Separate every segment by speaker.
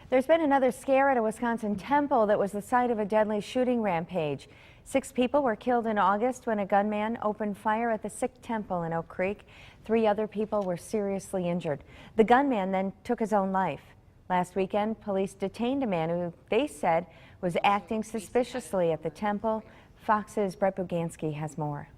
Speaker 1: There's been another scare at a Wisconsin temple that was the site of a deadly shooting rampage. 6 people were killed in August when a gunman opened fire at the Sikh temple in Oak Creek. 3 other people were seriously injured. The gunman then took his own life. Last weekend, police detained a man who they said was acting suspiciously at the temple. Fox's Brett Bugansky has more.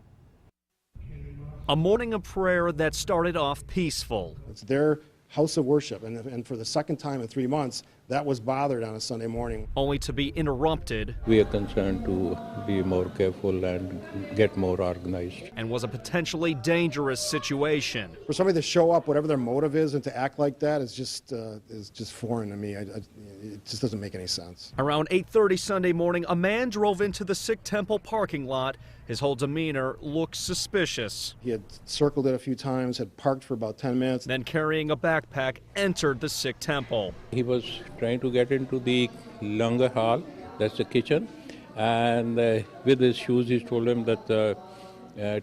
Speaker 2: A morning of prayer that started off peaceful.
Speaker 3: It's their house of worship, and for the second time in 3 months, that was bothered on a Sunday morning.
Speaker 2: Only to be interrupted.
Speaker 4: We are concerned to be more careful and get more organized.
Speaker 2: And was a potentially dangerous situation.
Speaker 3: For somebody to show up, whatever their motive is, and to act like that is just foreign to me. It just doesn't make any sense.
Speaker 2: Around 8:30 Sunday morning, a man drove into the Sikh temple parking lot. His whole demeanor looked suspicious.
Speaker 3: He had circled it a few times, had parked for about 10 minutes.
Speaker 2: Then, carrying a backpack, entered the Sikh temple.
Speaker 4: He was trying to get into the Langar hall, that's the kitchen, and with his shoes he told him that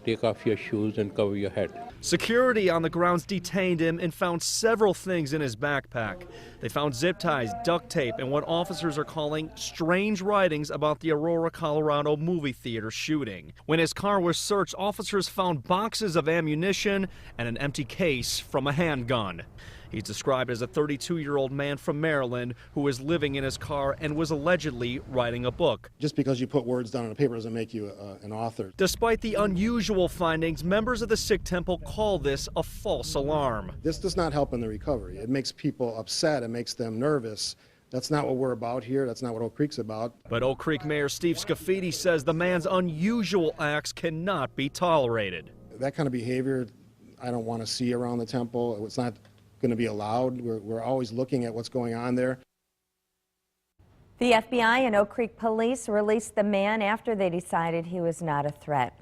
Speaker 4: take off your shoes and cover your head.
Speaker 2: Security on the grounds detained him and found several things in his backpack. They found zip ties, duct tape, and what officers are calling strange writings about the Aurora, Colorado movie theater shooting. When his car was searched, officers found boxes of ammunition and an empty case from a handgun. He's described as a 32-year-old man from Maryland who was living in his car and was allegedly writing a book.
Speaker 3: Just because you put words down on a paper doesn't make you an author.
Speaker 2: Despite the unusual findings, members of the Sikh temple call this a false alarm.
Speaker 3: This does not help in the recovery. It makes people upset. It makes them nervous. That's not what we're about here. That's not what Oak Creek's about.
Speaker 2: But Oak Creek Mayor Steve Scafidi says the man's unusual acts cannot be tolerated.
Speaker 3: That kind of behavior I don't want to see around the temple. It's not going to be allowed. We're always looking at what's going on there.
Speaker 1: The FBI and Oak Creek police released the man after they decided he was not a threat.